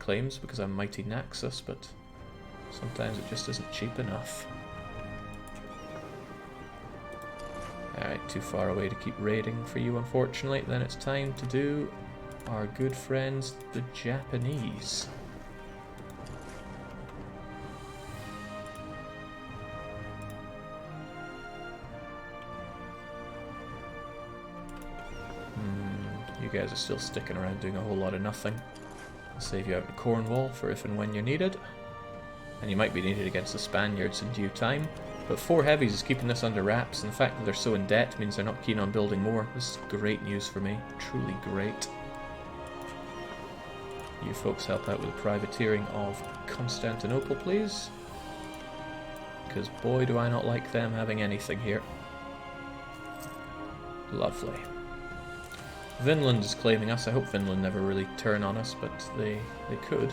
claims because I'm mighty Naxos, but sometimes it just isn't cheap enough. Alright, too far away to keep raiding for you, unfortunately. Then it's time to do our good friends, the Japanese. You guys are still sticking around doing a whole lot of nothing. I'll save you out in Cornwall for if and when you're needed. And you might be needed against the Spaniards in due time. But 4 heavies is keeping this under wraps, and the fact that they're so in debt means they're not keen on building more. This is great news for me. Truly great. You folks help out with the privateering of Constantinople, please. Because boy do I not like them having anything here. Lovely. Vinland is claiming us. I hope Vinland never really turn on us, but they could.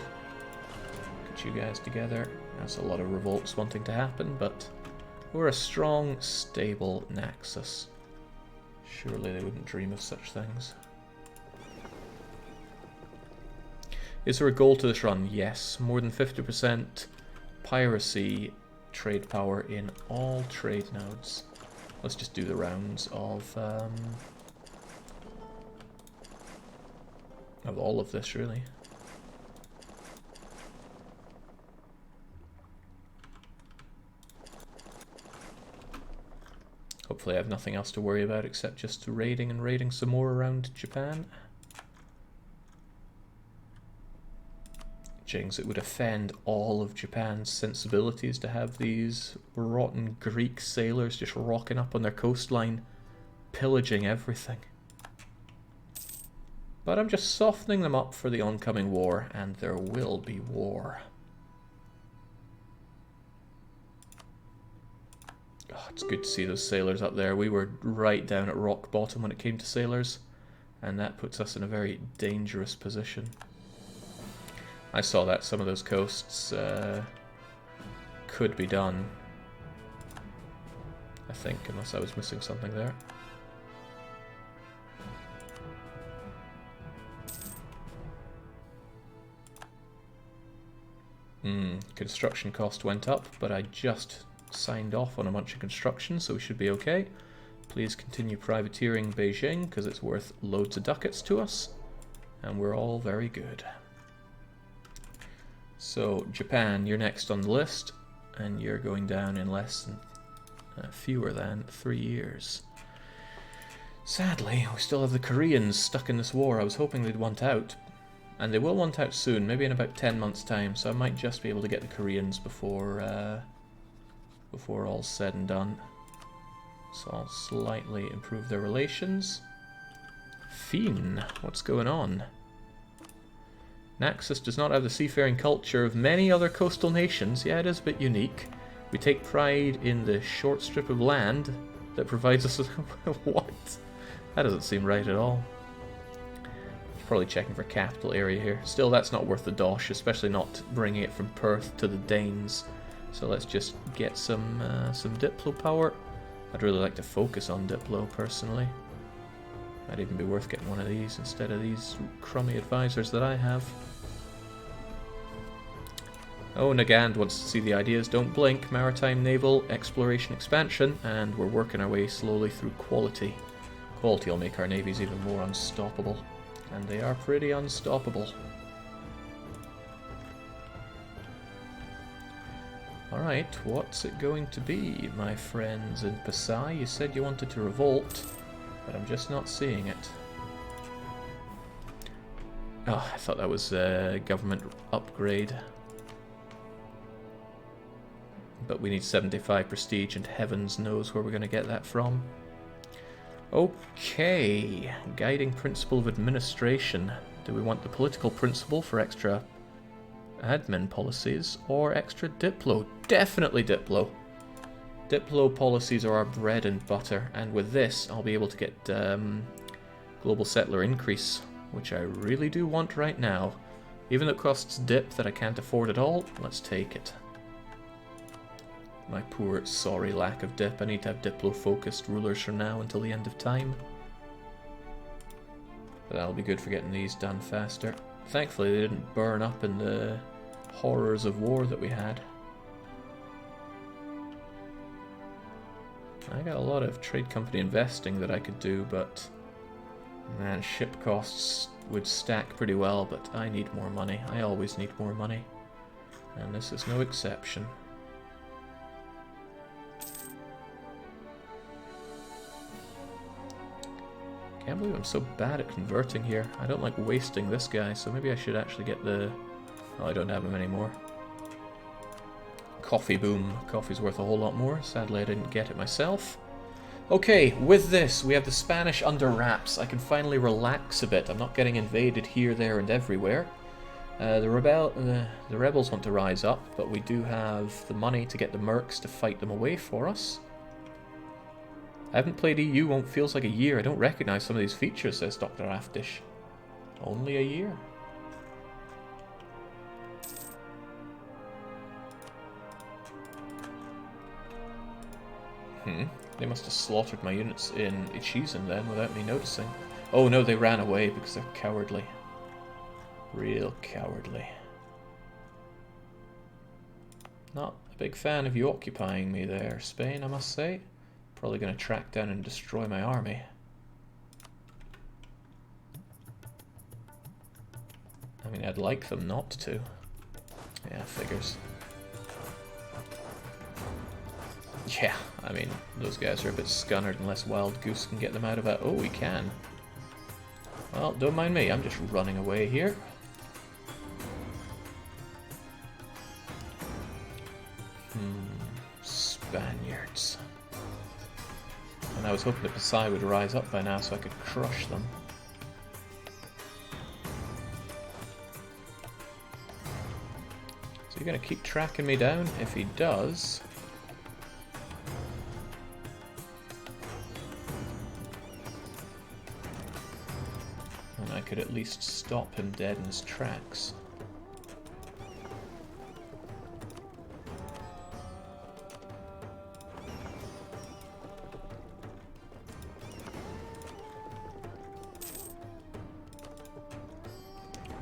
Get you guys together. That's a lot of revolts wanting to happen, but we're a strong, stable Naxos. Surely they wouldn't dream of such things. Is there a goal to this run? Yes. More than 50% piracy trade power in all trade nodes. Let's just do the rounds of all of this, really. Hopefully I have nothing else to worry about except just raiding and raiding some more around Japan. Jings, it would offend all of Japan's sensibilities to have these rotten Greek sailors just rocking up on their coastline, pillaging everything. But I'm just softening them up for the oncoming war, and there will be war. Oh, it's good to see those sailors up there. We were right down at rock bottom when it came to sailors, and that puts us in a very dangerous position. I saw that some of those coasts could be done, I think, unless I was missing something there. Construction cost went up, but I just signed off on a bunch of construction, so we should be okay. Please continue privateering Beijing, because it's worth loads of ducats to us, and we're all very good. So, Japan, you're next on the list, and you're going down in less than, fewer than 3 years. Sadly, we still have the Koreans stuck in this war. I was hoping they'd want out. And they will want out soon, maybe in about 10 months' time, so I might just be able to get the Koreans before all's said and done. So I'll slightly improve their relations. Fien, what's going on? Naxos does not have the seafaring culture of many other coastal nations. Yeah, it is a bit unique. We take pride in the short strip of land that provides us with... What? That doesn't seem right at all. Probably checking for capital area here. Still, that's not worth the dosh, especially not bringing it from Perth to the Danes. So let's just get some Diplo power. I'd really like to focus on Diplo, personally. Might even be worth getting one of these instead of these crummy advisors that I have. Oh, Nagand wants to see the ideas. Don't blink. Maritime, naval, exploration, expansion. And we're working our way slowly through quality. Quality will make our navies even more unstoppable. And they are pretty unstoppable. Alright, what's it going to be, my friends in Pasai? You said you wanted to revolt, but I'm just not seeing it. Oh, I thought that was a government upgrade. But we need 75 prestige, and heavens knows where we're going to get that from. Okay, guiding principle of administration. Do we want the political principle for extra admin policies or extra Diplo? Definitely Diplo. Diplo policies are our bread and butter, and with this I'll be able to get global settler increase, which I really do want right now. Even though it costs dip that I can't afford at all, let's take it. My poor, sorry lack of dip. I need to have Diplo-focused rulers from now until the end of time. But that'll be good for getting these done faster. Thankfully they didn't burn up in the horrors of war that we had. I got a lot of trade company investing that I could do, but man, ship costs would stack pretty well, but I need more money. I always need more money, and this is no exception. Can't believe I'm so bad at converting here. I don't like wasting this guy, so maybe I should actually get the... Oh, I don't have him anymore. Coffee boom. Coffee's worth a whole lot more. Sadly, I didn't get it myself. Okay, with this, we have the Spanish under wraps. I can finally relax a bit. I'm not getting invaded here, there, and everywhere. The rebels want to rise up, but we do have the money to get the mercs to fight them away for us. I haven't played EU, won't feels like a year. I don't recognize some of these features, says Dr. Aftish. Only a year. They must have slaughtered my units in Ichizen then without me noticing. Oh no, they ran away because they're cowardly. Real cowardly. Not a big fan of you occupying me there, Spain, I must say. Probably going to track down and destroy my army. I mean, I'd like them not to. Yeah, figures. Yeah, I mean, those guys are a bit scunnered unless Wild Goose can get them out of it. Oh, we can. Well, don't mind me, I'm just running away here. Spaniards. And I was hoping the Pasai would rise up by now so I could crush them. So you're going to keep tracking me down? If he does... then I could at least stop him dead in his tracks.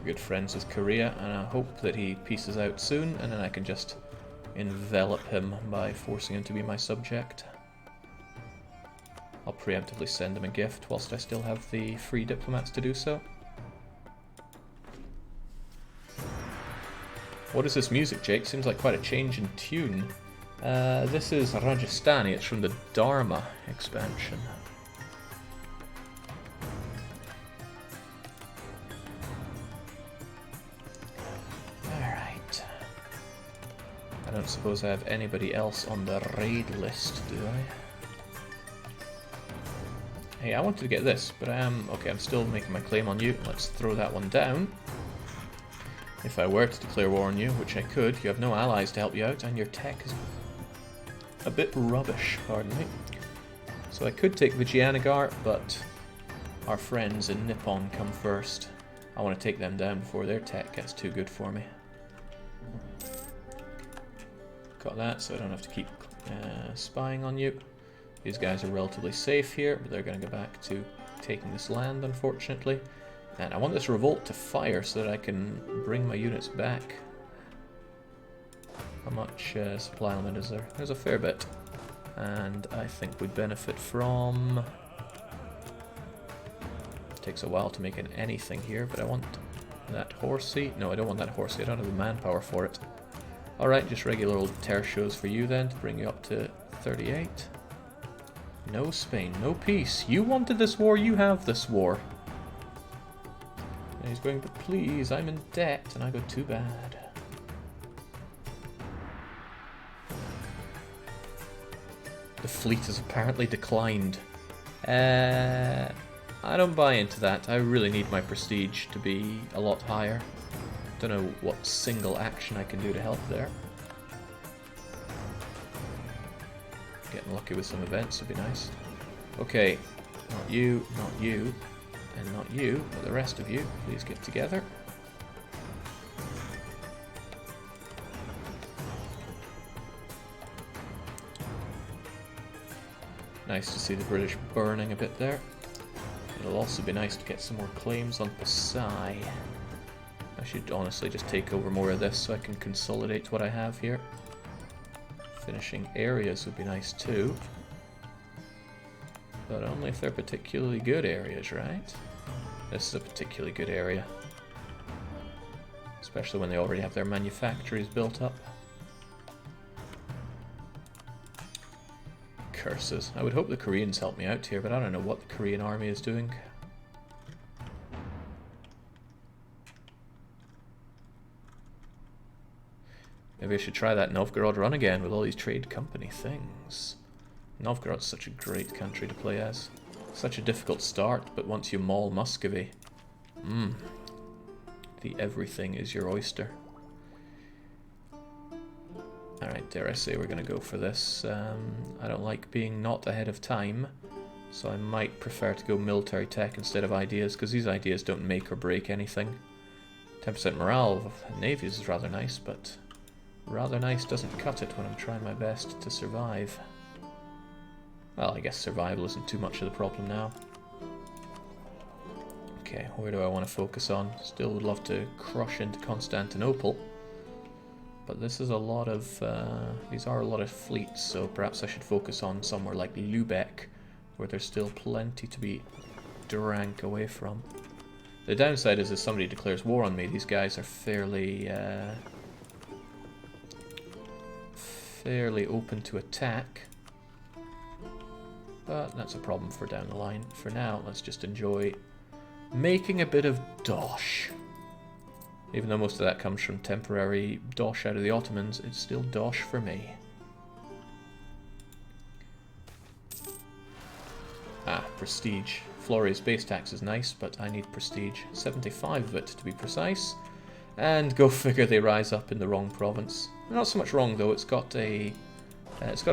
Good friends with Korea, and I hope that he pieces out soon, and then I can just envelop him by forcing him to be my subject. I'll preemptively send him a gift whilst I still have the free diplomats to do so. What is this music, Jake? Seems like quite a change in tune. This is Rajasthani, it's from the Dharma expansion. I don't suppose I have anybody else on the raid list, do I? Hey, I wanted to get this, but okay, I'm still making my claim on you. Let's throw that one down. If I were to declare war on you, which I could, you have no allies to help you out, and your tech is a bit rubbish, pardon me. So I could take Vijayanagar, but our friends in Nippon come first. I want to take them down before their tech gets too good for me. Got that, so I don't have to keep spying on you. These guys are relatively safe here, but they're going to go back to taking this land, unfortunately. And I want this revolt to fire so that I can bring my units back. How much supply element is there? There's a fair bit. And I think we benefit from... It takes a while to make anything here, but I want that horsey. No, I don't want that horsey. I don't have the manpower for it. Alright, just regular old tertios for you then, to bring you up to 38. No Spain, no peace. You wanted this war, you have this war. And he's going, but please, I'm in debt, and I go, too bad. The fleet has apparently declined. I don't buy into that. I really need my prestige to be a lot higher. Don't know what single action I can do to help there. Getting lucky with some events would be nice. Okay, not you, and not you, but the rest of you, please get together. Nice to see the British burning a bit there. It'll also be nice to get some more claims on Pasai. should honestly just take over more of this so I can consolidate what I have here. Finishing areas would be nice too. But only if they're particularly good areas, right? This is a particularly good area. Especially when they already have their manufactories built up. Curses. I would hope the Koreans help me out here, but I don't know what the Korean army is doing. Maybe I should try that Novgorod run again with all these trade company things. Novgorod's such a great country to play as. Such a difficult start, but once you maul Muscovy, the everything is your oyster. Alright, dare I say we're going to go for this. I don't like being not ahead of time, so I might prefer to go military tech instead of ideas, because these ideas don't make or break anything. 10% morale of navies is rather nice, but rather nice doesn't cut it when I'm trying my best to survive. Well, I guess survival isn't too much of the problem now. Okay, where do I want to focus on? Still would love to crush into Constantinople. But this is a lot of, these are a lot of fleets, so perhaps I should focus on somewhere like Lubeck, where there's still plenty to be drank away from. The downside is if somebody declares war on me, these guys are fairly open to attack. But that's a problem for down the line. For now, let's just enjoy making a bit of dosh. Even though most of that comes from temporary dosh out of the Ottomans, it's still dosh for me. Ah, prestige. Flores base tax is nice, but I need prestige. 75 of it, to be precise. And go figure they rise up in the wrong province. Not so much wrong, though. It's got a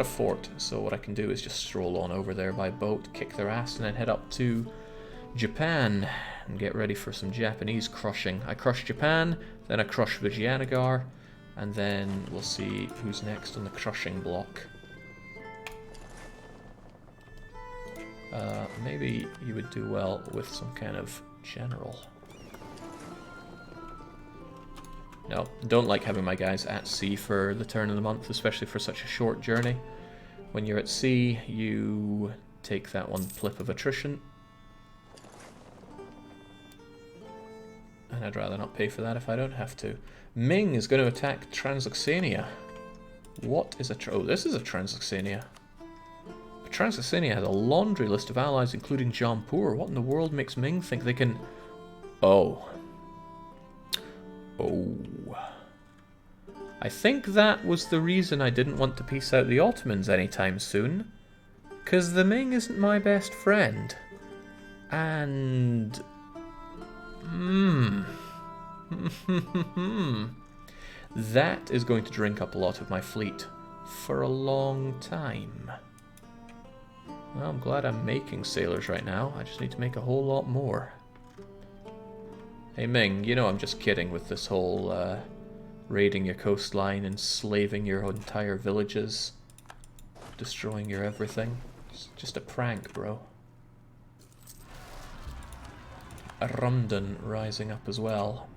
fort, so what I can do is just stroll on over there by boat, kick their ass, and then head up to Japan and get ready for some Japanese crushing. I crush Japan, then I crush Vijayanagar, and then we'll see who's next on the crushing block. Maybe you would do well with some kind of general. No, don't like having my guys at sea for the turn of the month, especially for such a short journey. When you're at sea, you take that one flip of attrition. And I'd rather not pay for that if I don't have to. Ming is going to attack Transoxania. What is a... Oh, this is a Transoxania. But Transoxania has a laundry list of allies, including Jampur. What in the world makes Ming think they can... Oh. Oh. I think that was the reason I didn't want to peace out the Ottomans anytime soon. Because the Ming isn't my best friend. And... that is going to drink up a lot of my fleet for a long time. Well, I'm glad I'm making sailors right now. I just need to make a whole lot more. Hey Ming, you know I'm just kidding with this whole raiding your coastline, enslaving your entire villages, destroying your everything. It's just a prank, bro. Rumden rising up as well.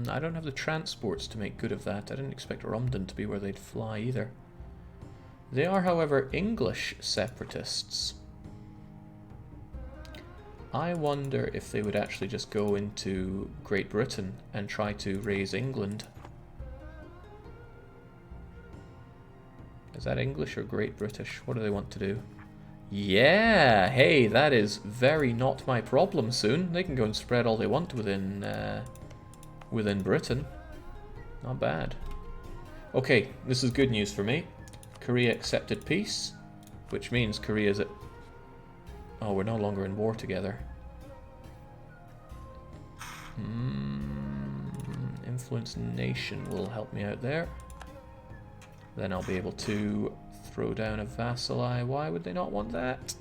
I don't have the transports to make good of that. I didn't expect Rumden to be where they'd fly either. They are, however, English separatists. I wonder if they would actually just go into Great Britain and try to raise England. Is that English or Great British? What do they want to do? Yeah, hey, that is very not my problem soon. They can go and spread all they want within Britain. Not bad. Okay, this is good news for me. Korea accepted peace, which means Korea's at... Oh, we're no longer in war together. Influence nation will help me out there. Then I'll be able to throw down a vassali. Why would they not want that?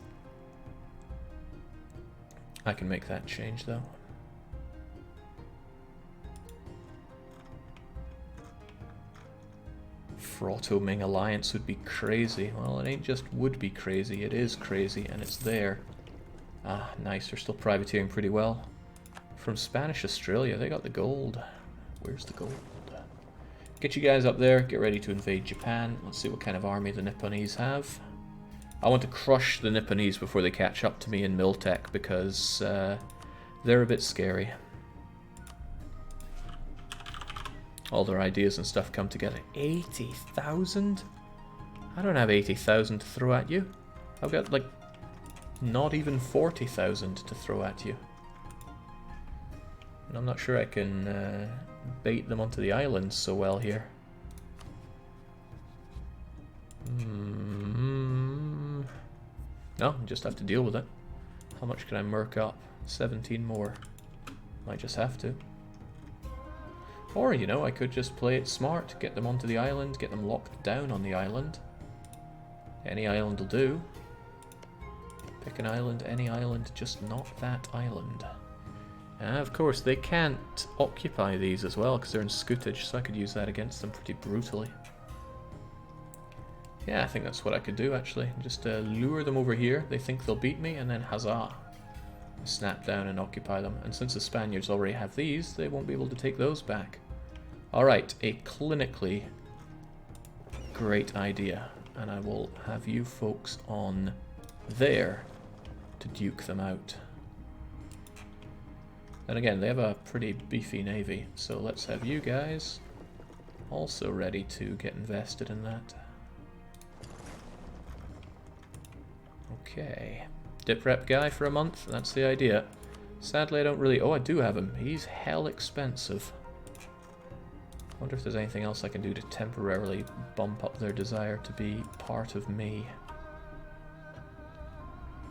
I can make that change though. Frotto-Ming alliance would be crazy. Well, it ain't just would be crazy, it is crazy, and it's there. Ah, nice, they're still privateering pretty well. From Spanish Australia, they got the gold. Where's the gold? Get you guys up there, get ready to invade Japan. Let's see what kind of army the Nipponese have. I want to crush the Nipponese before they catch up to me in Miltech, because they're a bit scary. All their ideas and stuff come together. 80,000? I don't have 80,000 to throw at you. I've got, like, not even 40,000 to throw at you. And I'm not sure I can bait them onto the islands so well here. No, just have to deal with it. How much can I merc up? 17 more. Might just have to. Or, you know, I could just play it smart, get them onto the island, get them locked down on the island. Any island will do. Pick an island, any island, just not that island. Of course, they can't occupy these as well, because they're in scutage, so I could use that against them pretty brutally. Yeah, I think that's what I could do, actually. Just lure them over here, they think they'll beat me, and then huzzah. Snap down and occupy them. And since the Spaniards already have these, they won't be able to take those back. Alright, a clinically great idea. And I will have you folks on there to duke them out. And again, they have a pretty beefy navy, so let's have you guys also ready to get invested in that. Okay. Dip rep guy for a month, that's the idea. Sadly I don't really... Oh, I do have him. He's hell expensive. Wonder if there's anything else I can do to temporarily bump up their desire to be part of me.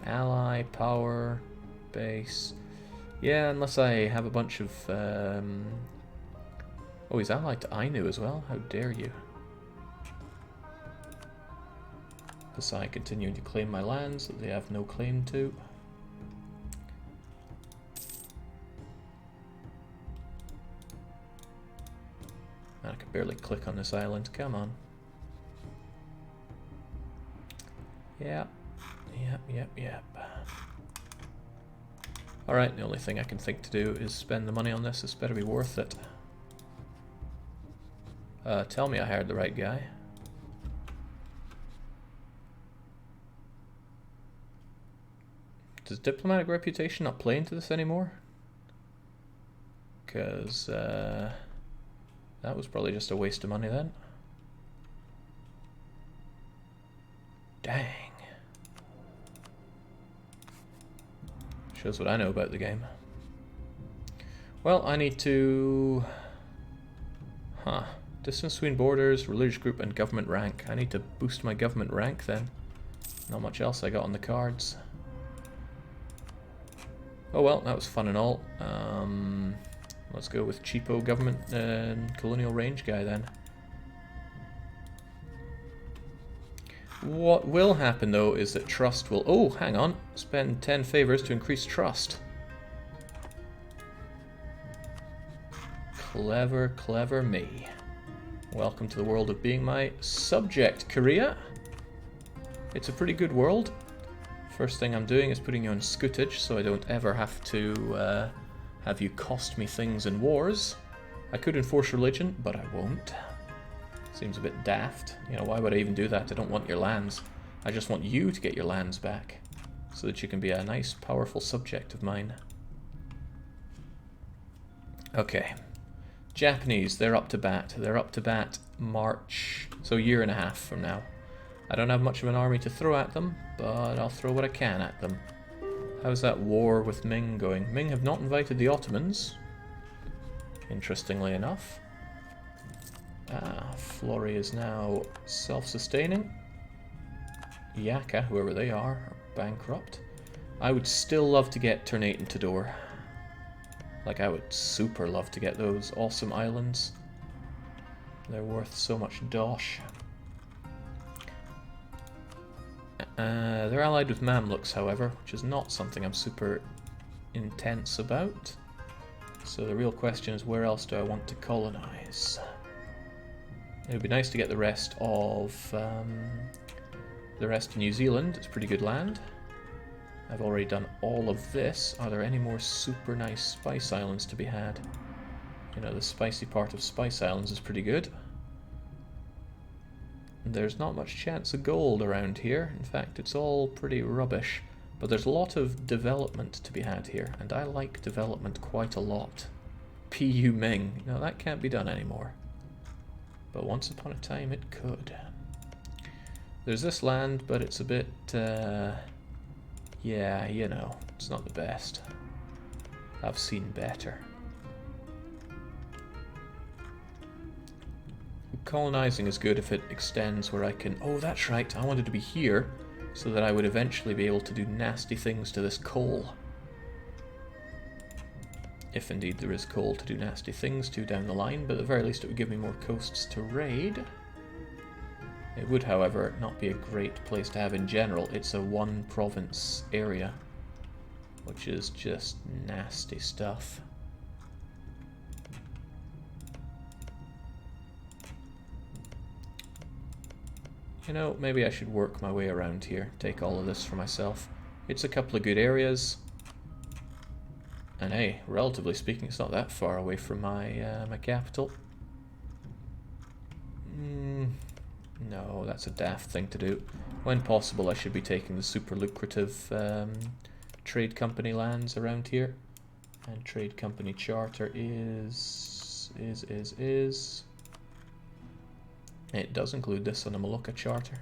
Ally, power, base... Yeah, unless I have a bunch of... Oh, he's allied to Ainu as well? How dare you. Kasai continuing to claim my lands that they have no claim to. Man, I can barely click on this island. Come on. Yep. Yep. Alright, the only thing I can think to do is spend the money on this. This better be worth it. Tell me I hired the right guy. Does diplomatic reputation not play into this anymore? Because that was probably just a waste of money then. Dang. Shows what I know about the game. Well, I need to... Distance between borders, religious group, and government rank. I need to boost my government rank then. Not much else I got on the cards. Oh well, that was fun and all. Let's go with cheapo government and colonial range guy then. What will happen though is that trust will... Oh, hang on. Spend 10 favors to increase trust. Clever, clever me. Welcome to the world of being my subject, Korea. It's a pretty good world. First thing I'm doing is putting you on scutage so I don't ever have to have you cost me things in wars. I could enforce religion, but I won't. Seems a bit daft. You know, why would I even do that? I don't want your lands. I just want you to get your lands back so that you can be a nice, powerful subject of mine. Okay. Japanese, they're up to bat. They're up to bat March, so a year and a half from now. I don't have much of an army to throw at them, but I'll throw what I can at them. How's that war with Ming going? Ming have not invited the Ottomans, interestingly enough. Flori is now self-sustaining. Yaka, whoever they are bankrupt. I would still love to get Ternate and Tidor. Like, I would super love to get those awesome islands. They're worth so much dosh. They're allied with Mamluks, however, which is not something I'm super intense about. So the real question is, where else do I want to colonize? It would be nice to get the rest of New Zealand. It's pretty good land. I've already done all of this. Are there any more super nice spice islands to be had? You know, the spicy part of Spice Islands is pretty good. There's not much chance of gold around here. In fact, it's all pretty rubbish. But there's a lot of development to be had here, and I like development quite a lot. P.U. Ming. No, that can't be done anymore. But once upon a time it could. There's this land, but it's a bit, yeah, you know, it's not the best. I've seen better. Colonizing is good if it extends where I can... Oh, that's right, I wanted to be here so that I would eventually be able to do nasty things to this coal. If indeed there is coal to do nasty things to down the line, but at the very least it would give me more coasts to raid. It would, however, not be a great place to have in general. It's a one province area, which is just nasty stuff. You know, maybe I should work my way around here, take all of this for myself. It's a couple of good areas. And hey, relatively speaking, it's not that far away from my my capital. No, that's a daft thing to do. When possible, I should be taking the super lucrative trade company lands around here. And trade company charter is... It does include this on the Molucca charter.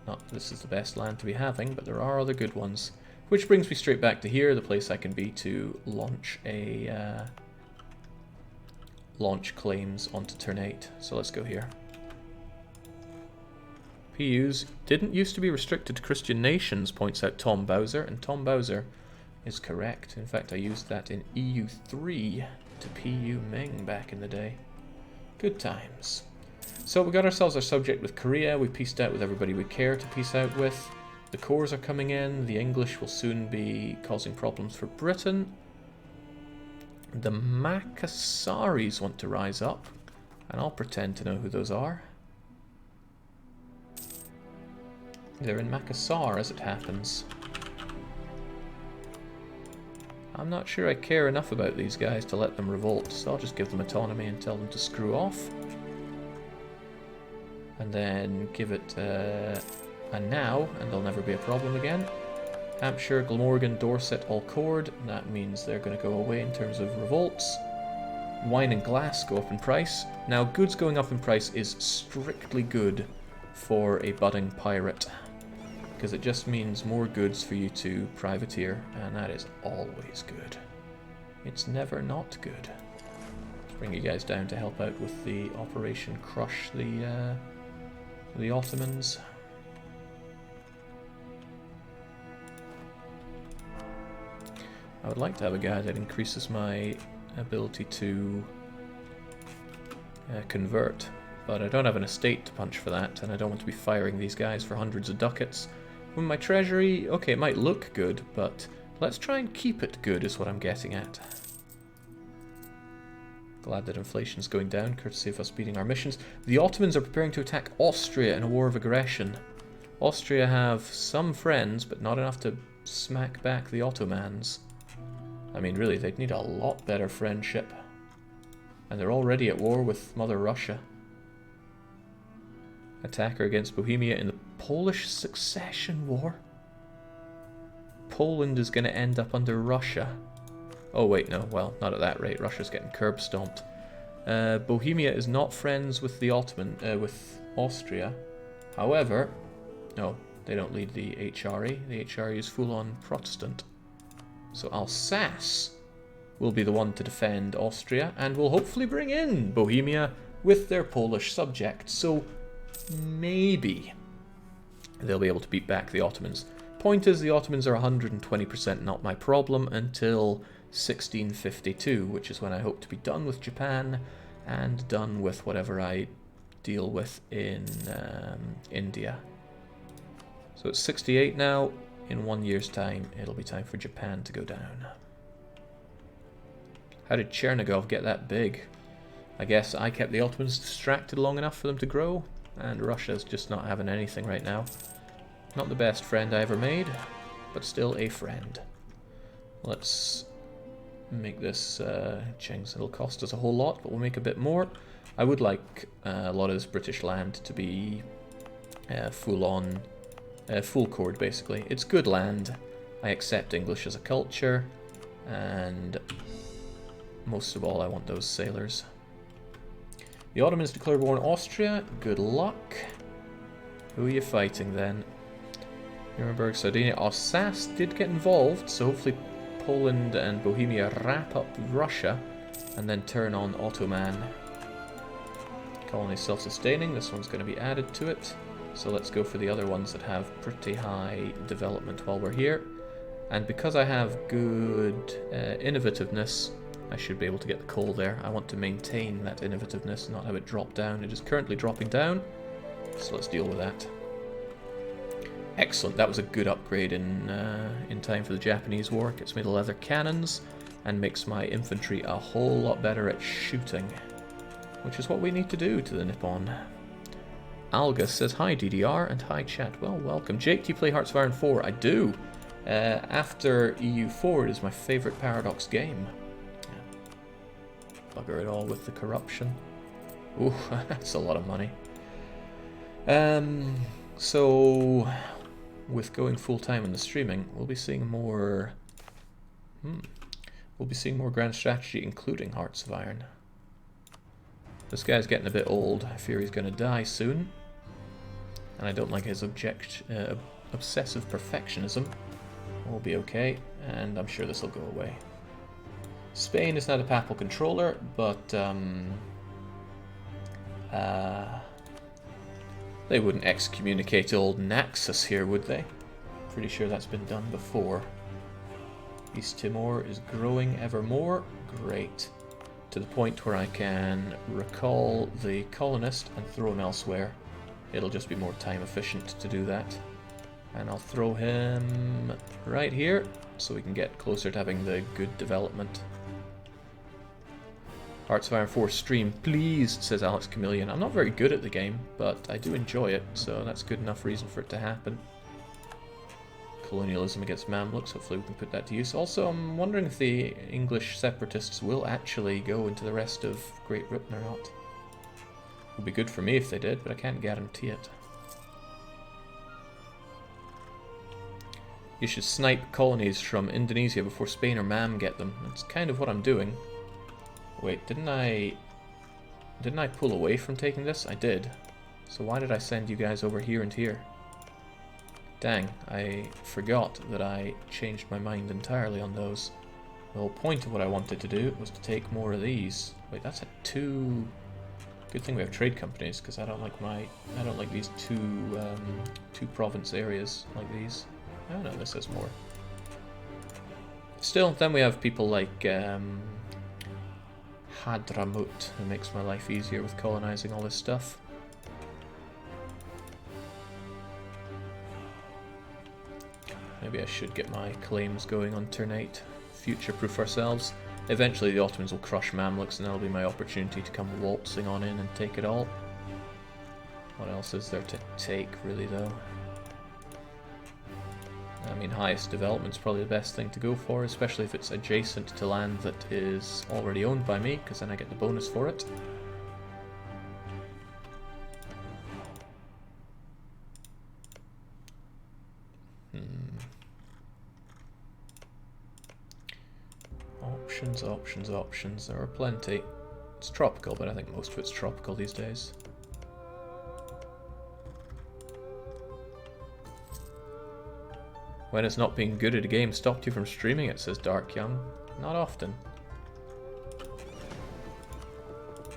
Not that this is the best land to be having, but there are other good ones. Which brings me straight back to here, the place I can be to launch a launch claims onto turn 8. So let's go here. PUs didn't used to be restricted to Christian nations, points out Tom Bowser, and Tom Bowser is correct. In fact, I used that in EU3 to PU Ming back in the day. Good times. So we got ourselves our subject with Korea, we pieced out with everybody we care to piece out with. The cores are coming in, the English will soon be causing problems for Britain. The Makasaris want to rise up, and I'll pretend to know who those are. They're in Makassar as it happens. I'm not sure I care enough about these guys to let them revolt, so I'll just give them autonomy and tell them to screw off. And then give it a now, and they'll never be a problem again. Hampshire, Glamorgan, Dorset all cored. That means they're going to go away in terms of revolts. Wine and glass go up in price. Now, goods going up in price is strictly good for a budding pirate, because it just means more goods for you to privateer, and that is always good. It's never not good. Let's bring you guys down to help out with the Operation Crush the Ottomans. I would like to have a guy that increases my ability to convert, but I don't have an estate to punch for that, and I don't want to be firing these guys for hundreds of ducats. With my treasury, okay, it might look good, but let's try and keep it good is what I'm getting at. Glad that inflation's going down, courtesy of us beating our missions. The Ottomans are preparing to attack Austria in a war of aggression. Austria have some friends, but not enough to smack back the Ottomans. I mean, really, they'd need a lot better friendship. And they're already at war with Mother Russia. Attacker against Bohemia in the Polish Succession War? Poland is going to end up under Russia. Oh wait, no, well, not at that rate. Russia's getting curb stomped. Bohemia is not friends with the with Austria. However, no, they don't lead the HRE. The HRE is full-on Protestant. So Alsace will be the one to defend Austria, and will hopefully bring in Bohemia with their Polish subjects. So maybe they'll be able to beat back the Ottomans. Point is, the Ottomans are 120% not my problem until 1652, which is when I hope to be done with Japan and done with whatever I deal with in India. So it's 68 now. In 1 year's time, it'll be time for Japan to go down. How did Chernigov get that big? I guess I kept the Ottomans distracted long enough for them to grow, and Russia's just not having anything right now. Not the best friend I ever made, but still a friend. Let's make this Cheng's. It'll cost us a whole lot, but we'll make a bit more. I would like a lot of this British land to be full chord basically. It's good land. I accept English as a culture, and most of all I want those sailors. The Ottomans declare war on Austria. Good luck. Who are you fighting then? Nuremberg, Sardinia. Alsace did get involved, so hopefully Poland and Bohemia wrap up Russia and then turn on Ottoman. Colony self-sustaining. This one's going to be added to it. So let's go for the other ones that have pretty high development while we're here. And because I have good innovativeness, I should be able to get the coal there. I want to maintain that innovativeness, not have it drop down. It is currently dropping down, so let's deal with that. Excellent, that was a good upgrade in time for the Japanese war. Gets me the leather cannons and makes my infantry a whole lot better at shooting, which is what we need to do to the Nippon. Alga says, hi DDR and hi chat. Well, welcome. Jake, do you play Hearts of Iron 4? I do. After EU4, it is my favourite Paradox game. Bugger it all with the corruption. Ooh, that's a lot of money. So, with going full time in the streaming, we'll be seeing more. We'll be seeing more grand strategy, including Hearts of Iron. This guy's getting a bit old. I fear he's going to die soon, and I don't like his obsessive perfectionism. We'll be okay, and I'm sure this will go away. Spain is not a papal controller, but they wouldn't excommunicate old Naxos here, would they? Pretty sure that's been done before. East Timor is growing ever more. Great. To the point where I can recall the colonist and throw him elsewhere. It'll just be more time efficient to do that. And I'll throw him right here, so we can get closer to having the good development. Hearts of Iron 4 stream, please, says Alex Chameleon. I'm not very good at the game, but I do enjoy it, so that's good enough reason for it to happen. Colonialism against Mamluks, hopefully we can put that to use. Also, I'm wondering if the English separatists will actually go into the rest of Great Britain or not. It would be good for me if they did, but I can't guarantee it. You should snipe colonies from Indonesia before Spain or MAM get them. That's kind of what I'm doing. Wait, didn't I pull away from taking this? I did. So why did I send you guys over here and here? Dang, I forgot that I changed my mind entirely on those. The whole point of what I wanted to do was to take more of these. Wait, that's a two. Good thing we have trade companies, because I don't like these two province areas like these. Oh no, this has more. Still, then we have people like Hadramut, who makes my life easier with colonizing all this stuff. Maybe I should get my claims going on turn 8. Future-proof ourselves. Eventually the Ottomans will crush Mamluks, and that'll be my opportunity to come waltzing on in and take it all. What else is there to take, really, though? I mean, highest development's probably the best thing to go for, especially if it's adjacent to land that is already owned by me, because then I get the bonus for it. Options, options, options. There are plenty. It's tropical, but I think most of it's tropical these days. When has not being good at a game stopped you from streaming it, says Dark Young. Not often.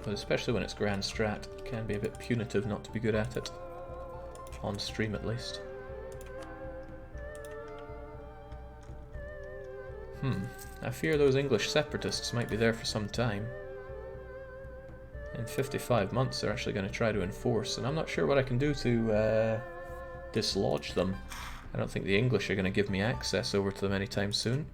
But especially when it's Grand Strat, it can be a bit punitive not to be good at it. On stream at least. I fear those English separatists might be there for some time. In 55 months they're actually going to try to enforce, and I'm not sure what I can do to dislodge them. I don't think the English are going to give me access over to them anytime soon.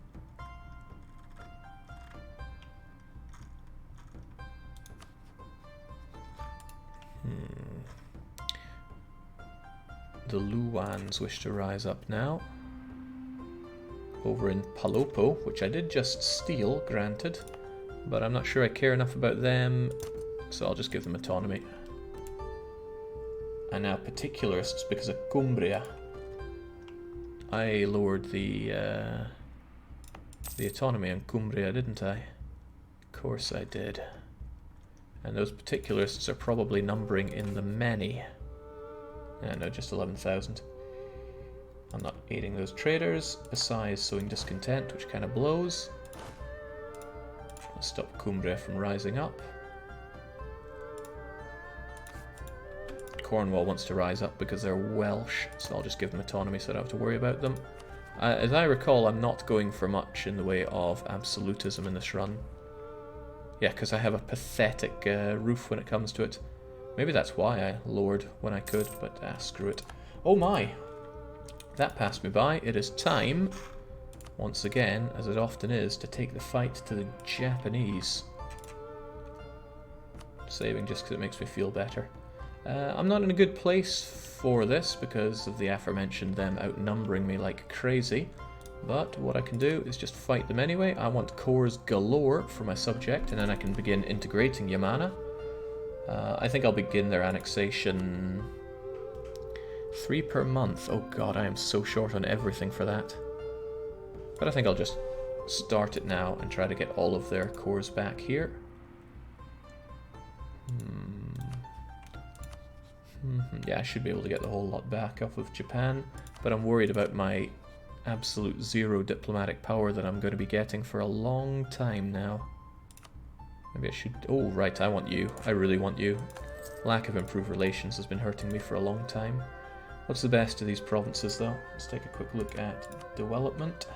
The Luans wish to rise up now. over in Palopo, which I did just steal, granted, but I'm not sure I care enough about them, so I'll just give them autonomy. And now particularists because of Cumbria. I lowered the autonomy on Cumbria, didn't I? Of course I did. And those particularists are probably numbering in the many. No, just 11,000. I'm not aiding those traders. Besides sowing discontent, which kind of blows. I'll stop Cumbria from rising up. Cornwall wants to rise up because they're Welsh, so I'll just give them autonomy so I don't have to worry about them. As I recall, I'm not going for much in the way of absolutism in this run. Yeah, because I have a pathetic roof when it comes to it. Maybe that's why I lowered when I could, but screw it. Oh my! That passed me by. It is time, once again, as it often is, to take the fight to the Japanese. Saving just because it makes me feel better. I'm not in a good place for this because of the aforementioned them outnumbering me like crazy. But what I can do is just fight them anyway. I want cores galore for my subject, and then I can begin integrating Yamana. I think I'll begin their annexation 3 per month. Oh god, I am so short on everything for that. But I think I'll just start it now and try to get all of their cores back here. Yeah, I should be able to get the whole lot back off of Japan, but I'm worried about my absolute zero diplomatic power that I'm going to be getting for a long time now. Maybe I should... Oh, right, I want you. I really want you. Lack of improved relations has been hurting me for a long time. What's the best of these provinces, though? Let's take a quick look at development.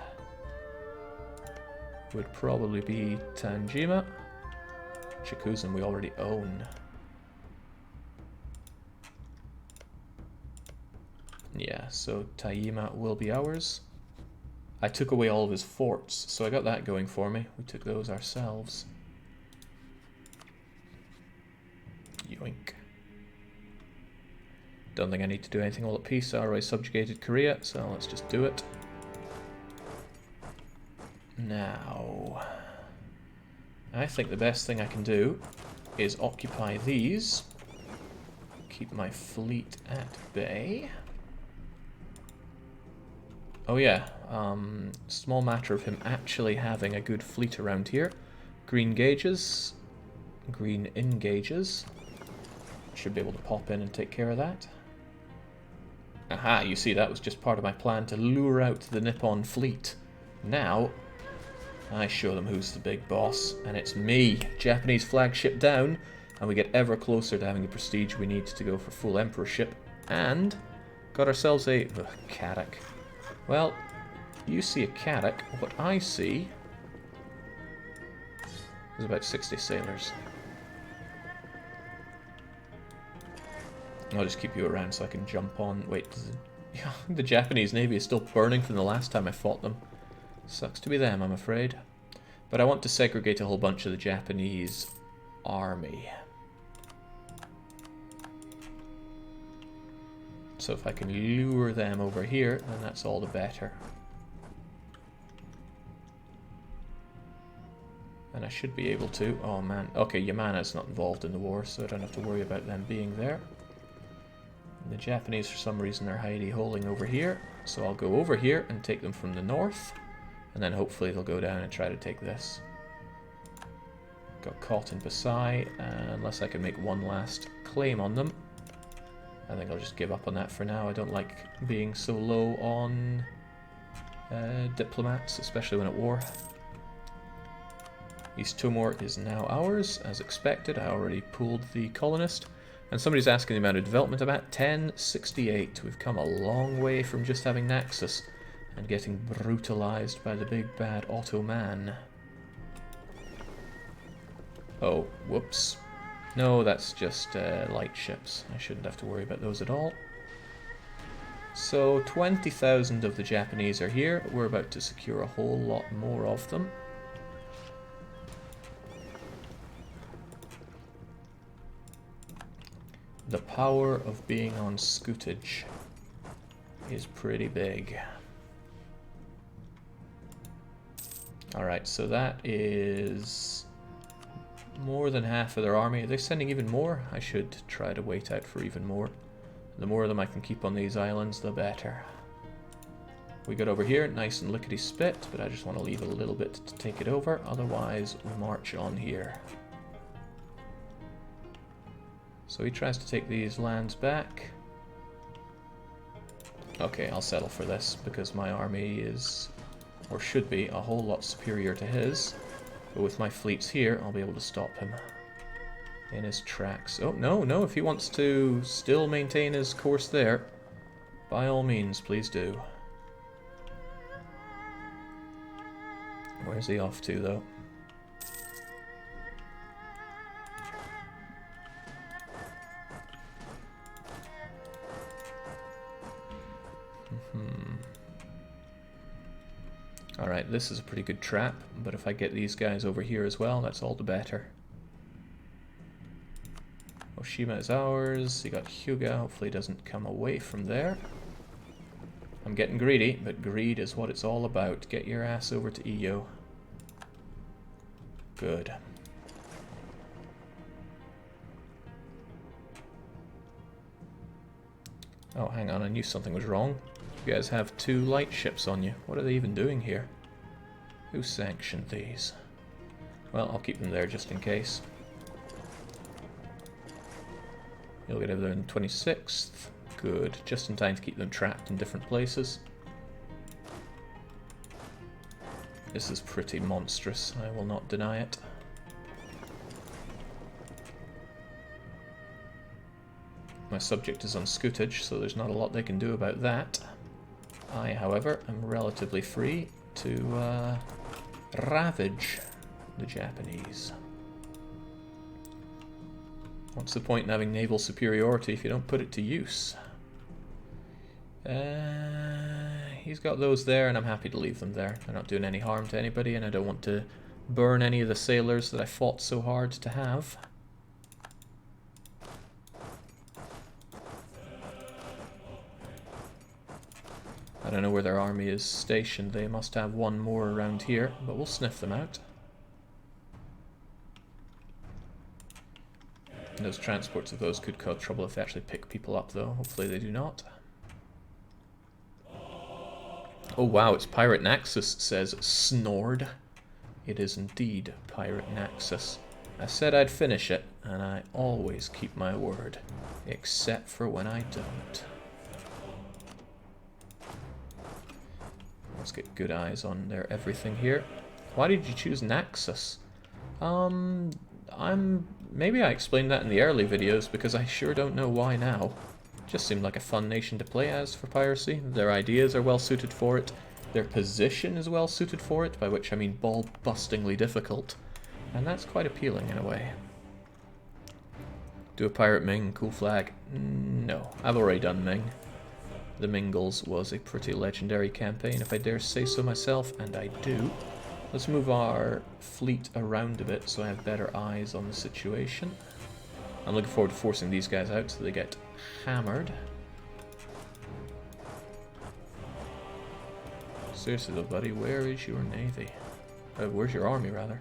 Would probably be Tanjima. Chikuzan we already own. Yeah, so Taima will be ours. I took away all of his forts, so I got that going for me. We took those ourselves. Yoink. Don't think I need to do anything all at peace. I already subjugated Korea, so let's just do it. Now, I think the best thing I can do is occupy these. Keep my fleet at bay. Oh yeah, small matter of him actually having a good fleet around here. Green gauges, green engages. Should be able to pop in and take care of that. Aha, you see that was just part of my plan to lure out the Nippon fleet. Now, I show them who's the big boss, and it's me. Japanese flagship down, and we get ever closer to having the prestige we need to go for full emperorship. And got ourselves a... Ugh, Kadak. Well, you see a Kadak. What I see is about 60 sailors. I'll just keep you around so I can jump on. Wait, the Japanese Navy is still burning from the last time I fought them. Sucks to be them, I'm afraid. But I want to segregate a whole bunch of the Japanese army. So if I can lure them over here, then that's all the better. And I should be able to... Oh man. Okay, Yamana's not involved in the war, so I don't have to worry about them being there. And the Japanese, for some reason, are hidey-holing over here. So I'll go over here and take them from the north. And then hopefully they'll go down and try to take this. Got caught in Pasai, unless I can make one last claim on them. I think I'll just give up on that for now. I don't like being so low on diplomats, especially when at war. East Timor is now ours, as expected. I already pulled the colonist. And somebody's asking the amount of development I'm at. 1068. We've come a long way from just having Naxos and getting brutalized by the big bad Ottoman. Oh, whoops. No, that's just light ships. I shouldn't have to worry about those at all. So 20,000 of the Japanese are here. We're about to secure a whole lot more of them. The power of being on scootage is pretty big. Alright, so that is more than half of their army. Are they sending even more? I should try to wait out for even more. The more of them I can keep on these islands, the better. We got over here, nice and lickety-split, but I just want to leave a little bit to take it over. Otherwise, we march on here. So he tries to take these lands back. Okay, I'll settle for this, because my army is, or should be, a whole lot superior to his. But with my fleets here, I'll be able to stop him in his tracks. Oh, no, if he wants to still maintain his course there, by all means, please do. Where's he off to, though? Alright, this is a pretty good trap, but if I get these guys over here as well, that's all the better. Oshima is ours, he got Hyuga, hopefully he doesn't come away from there. I'm getting greedy, but greed is what it's all about. Get your ass over to Iyo. Good. Oh, hang on, I knew something was wrong. You guys have 2 light ships on you. What are they even doing here? Who sanctioned these? Well, I'll keep them there just in case. You'll get over there on the 26th. Good. Just in time to keep them trapped in different places. This is pretty monstrous. I will not deny it. My subject is on scutage, so there's not a lot they can do about that. I, however, am relatively free to ravage the Japanese. What's the point in having naval superiority if you don't put it to use? He's got those there, and I'm happy to leave them there. They're not doing any harm to anybody, and I don't want to burn any of the sailors that I fought so hard to have. I don't know where their army is stationed. They must have one more around here, but we'll sniff them out. And those transports of those could cause trouble if they actually pick people up, though. Hopefully they do not. Oh wow, it's Pirate Naxos, says Snored. It is indeed Pirate Naxos. I said I'd finish it, and I always keep my word. Except for when I don't. Let's get good eyes on their everything here. Why did you choose Naxos? Maybe I explained that in the early videos, because I sure don't know why now. Just seemed like a fun nation to play as for piracy. Their ideas are well suited for it. Their position is well suited for it, by which I mean ball-bustingly difficult. And that's quite appealing in a way. Do a pirate Ming, cool flag. No, I've already done Ming. The Mingles was a pretty legendary campaign, if I dare say so myself, and I do. Let's move our fleet around a bit so I have better eyes on the situation. I'm looking forward to forcing these guys out so they get hammered. Seriously though, buddy, where is your navy? Where's your army, rather?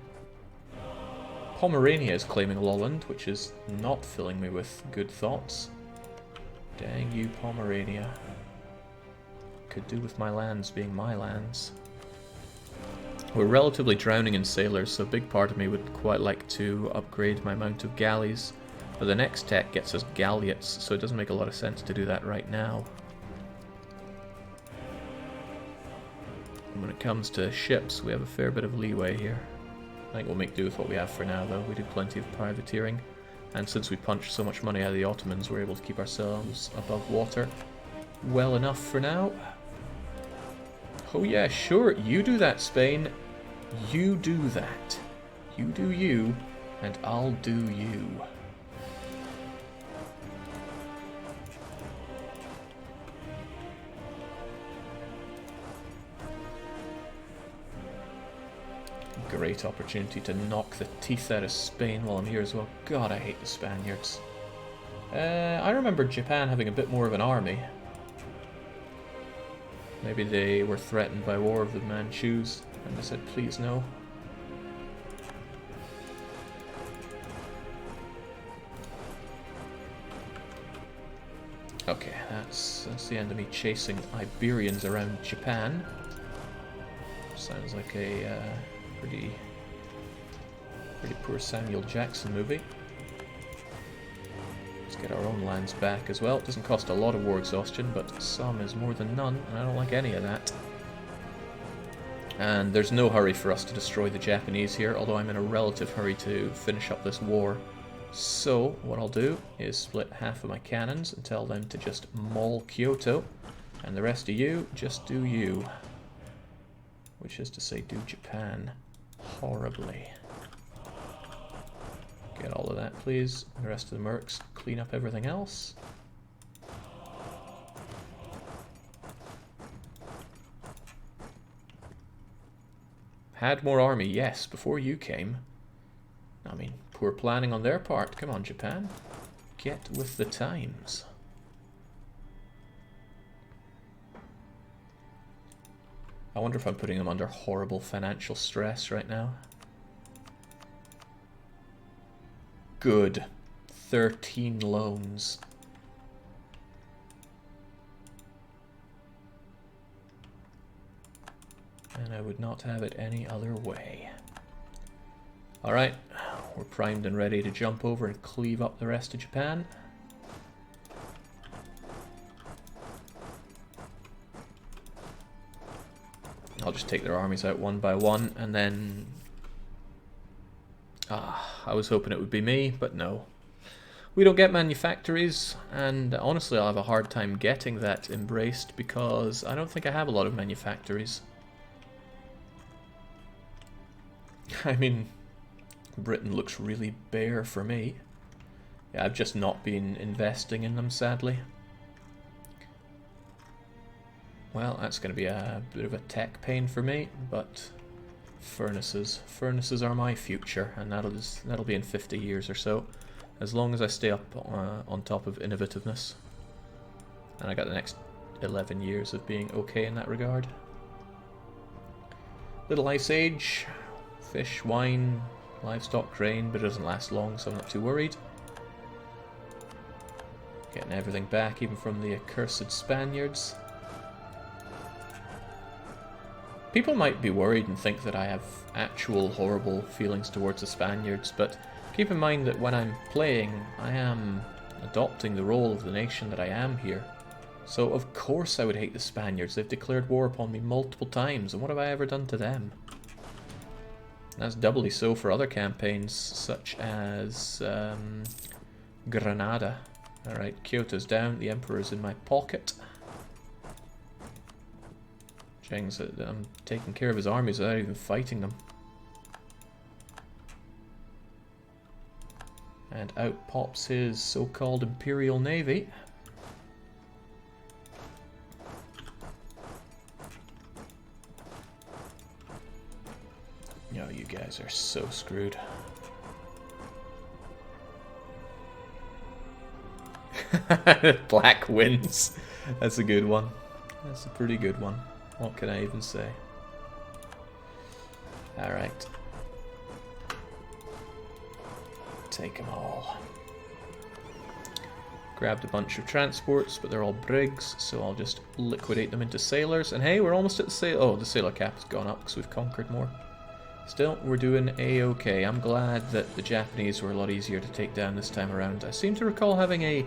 Pomerania is claiming Lolland, which is not filling me with good thoughts. Dang you, Pomerania. Could do with my lands being my lands. We're relatively drowning in sailors, so a big part of me would quite like to upgrade my amount of galleys. But the next tech gets us galleots, so it doesn't make a lot of sense to do that right now. And when it comes to ships, we have a fair bit of leeway here. I think we'll make do with what we have for now, though. We did plenty of privateering, and since we punched so much money out of the Ottomans, we're able to keep ourselves above water well enough for now. Oh yeah, sure, you do that, Spain. You do that. You do you, and I'll do you. Great opportunity to knock the teeth out of Spain while I'm here as well. God, I hate the Spaniards. I remember Japan having a bit more of an army. Maybe they were threatened by War of the Manchus. And I said, please no. Okay, that's the end of me chasing Iberians around Japan. Sounds like a pretty poor Samuel Jackson movie. Let's get our own lands back as well. It doesn't cost a lot of war exhaustion, but some is more than none, and I don't like any of that. And there's no hurry for us to destroy the Japanese here, although I'm in a relative hurry to finish up this war. So, what I'll do is split half of my cannons and tell them to just maul Kyoto, and the rest of you, just do you. Which is to say, do Japan horribly. Get all of that, please. The rest of the mercs, clean up everything else. Had more army, yes, before you came. I mean, poor planning on their part. Come on, Japan. Get with the times. I wonder if I'm putting them under horrible financial stress right now. Good. 13 loans. And I would not have it any other way. Alright, we're primed and ready to jump over and cleave up the rest of Japan. I'll just take their armies out one by one, and then... I was hoping it would be me, but no. We don't get manufactories, and honestly I'll have a hard time getting that embraced because I don't think I have a lot of manufactories. I mean, Britain looks really bare for me. Yeah, I've just not been investing in them, sadly. Well, that's going to be a bit of a tech pain for me, but furnaces are my future, and that'll be in 50 years or so, as long as I stay up on top of innovativeness. And I got the next 11 years of being okay in that regard. Little Ice Age, fish, wine, livestock, grain, but it doesn't last long, so I'm not too worried. Getting everything back, even from the accursed Spaniards. People might be worried and think that I have actual horrible feelings towards the Spaniards, but keep in mind that when I'm playing, I am adopting the role of the nation that I am here. So of course I would hate the Spaniards. They've declared war upon me multiple times, and what have I ever done to them? That's doubly so for other campaigns, such as Granada. Alright, Kyoto's down, the Emperor's in my pocket. I'm taking care of his armies without even fighting them. And out pops his so-called Imperial Navy. No, you guys are so screwed. Black wins. That's a good one. That's a pretty good one. What can I even say? Alright. Take them all. Grabbed a bunch of transports, but they're all brigs, so I'll just liquidate them into sailors. And hey, we're almost at the sailor... Oh, the sailor cap has gone up because we've conquered more. Still, we're doing A-okay. I'm glad that the Japanese were a lot easier to take down this time around. I seem to recall having a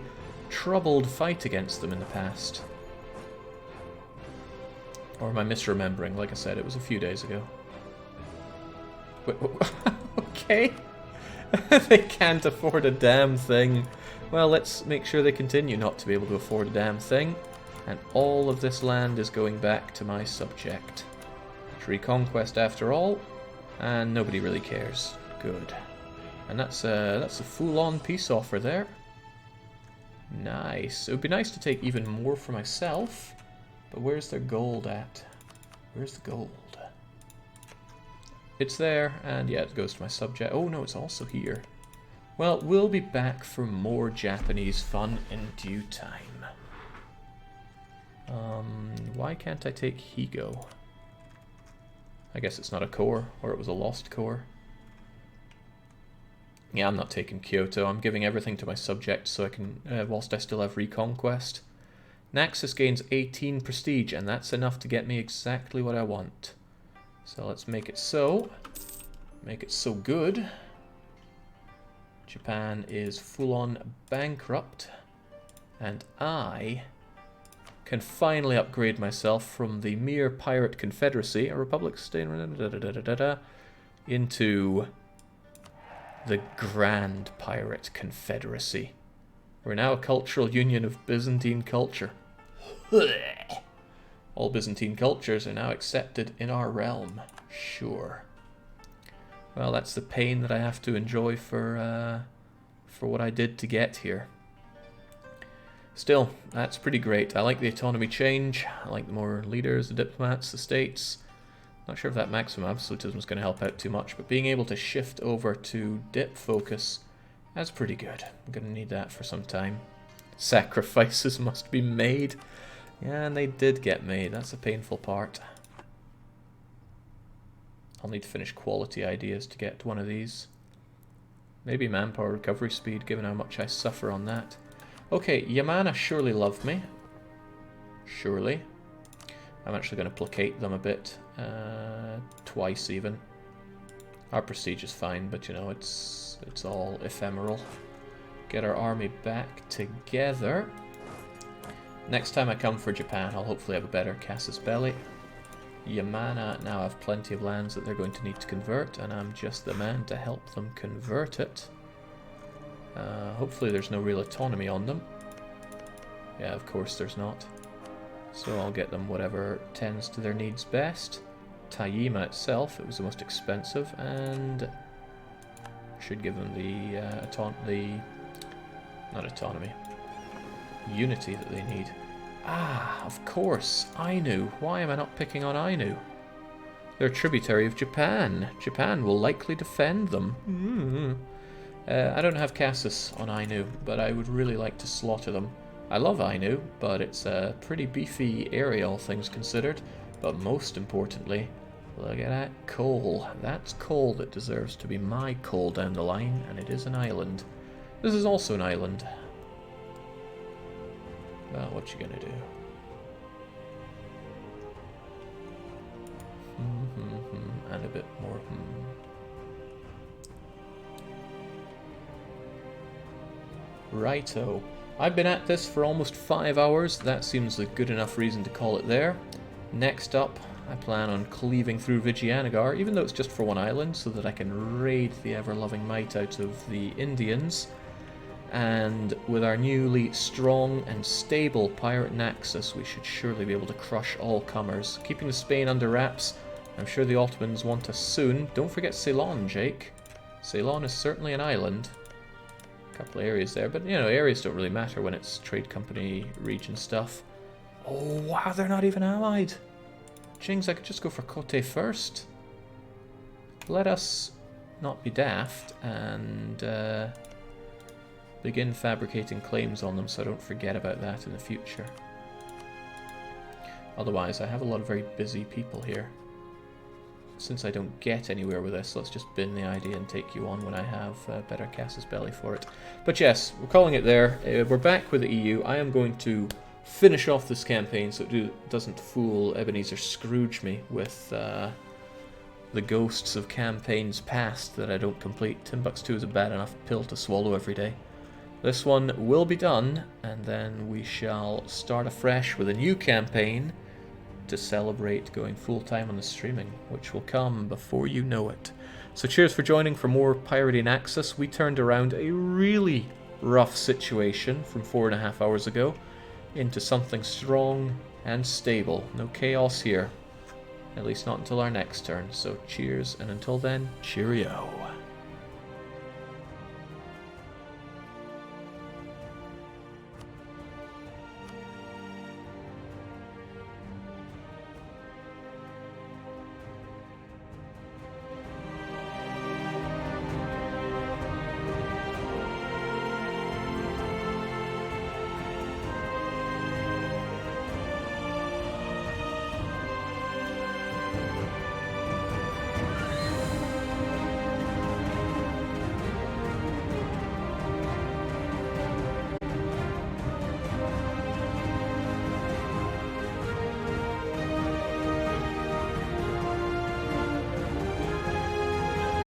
troubled fight against them in the past. Or am I misremembering? Like I said, it was a few days ago. Wait, okay. They can't afford a damn thing. Well, let's make sure they continue not to be able to afford a damn thing. And all of this land is going back to my subject. It's reconquest after all, and nobody really cares. Good. And that's a full-on peace offer there. Nice. It would be nice to take even more for myself. But where's their gold at? Where's the gold? It's there, and yeah, it goes to my subject. Oh no, it's also here. Well, we'll be back for more Japanese fun in due time. Why can't I take Higo? I guess it's not a core, or it was a lost core. Yeah, I'm not taking Kyoto. I'm giving everything to my subjects so I can, whilst I still have Reconquest. Naxos gains 18 prestige, and that's enough to get me exactly what I want. So let's make it so. Make it so good. Japan is full-on bankrupt, and I can finally upgrade myself from the mere pirate confederacy, a republic state, into the grand pirate confederacy. We're now a cultural union of Byzantine culture. All Byzantine cultures are now accepted in our realm. Sure. Well, that's the pain that I have to enjoy for what I did to get here. Still, that's pretty great. I like the autonomy change. I like the more leaders, the diplomats, the states. Not sure if that maximum absolutism is going to help out too much, but being able to shift over to dip focus, that's pretty good. I'm going to need that for some time. Sacrifices must be made. Yeah, and they did get made. That's a painful part. I'll need to finish quality ideas to get one of these. Maybe manpower recovery speed, given how much I suffer on that. Okay, Yamana surely love me. Surely. I'm actually going to placate them a bit. Twice even. Our prestige is fine, but you know, it's all ephemeral. Get our army back together. Next time I come for Japan, I'll hopefully have a better casus belli. Yamana now have plenty of lands that they're going to need to convert, and I'm just the man to help them convert it. Hopefully there's no real autonomy on them. Yeah, of course there's not. So I'll get them whatever tends to their needs best. Taima itself, it was the most expensive, and should give them the not autonomy, unity that they need. Ah, of course, Ainu. Why am I not picking on Ainu? They're a tributary of Japan. Japan will likely defend them. I don't have Casus on Ainu, but I would really like to slaughter them. I love Ainu, but it's a pretty beefy area, all things considered. But most importantly, look at that coal. That's coal that deserves to be my coal down the line, and it is an island. This is also an island. Well, what you gonna do? And a bit more. Righto. I've been at this for almost 5 hours. That seems a good enough reason to call it there. Next up, I plan on cleaving through Vijayanagar, even though it's just for one island, so that I can raid the ever-loving might out of the Indians. And with our newly strong and stable pirate Naxos, we should surely be able to crush all comers. Keeping the Spain under wraps, I'm sure the Ottomans want us soon. Don't forget Ceylon, Jake. Ceylon is certainly an island. A couple of areas there, but you know, areas don't really matter when it's trade company region stuff. Oh wow, they're not even allied. Jings, I could just go for Kote first. Let us not be daft and begin fabricating claims on them so I don't forget about that in the future. Otherwise, I have a lot of very busy people here. Since I don't get anywhere with this, let's just bin the idea and take you on when I have better casus belli for it. But yes, we're calling it there. We're back with the EU. I am going to finish off this campaign so it doesn't fool Ebenezer Scrooge me with the ghosts of campaigns past that I don't complete. Timbuktu is a bad enough pill to swallow every day. This one will be done, and then we shall start afresh with a new campaign to celebrate going full-time on the streaming, which will come before you know it. So cheers for joining for more Pirating Naxos. We turned around a really rough situation from 4.5 hours ago into something strong and stable. No chaos here. At least not until our next turn. So cheers, and until then, cheerio.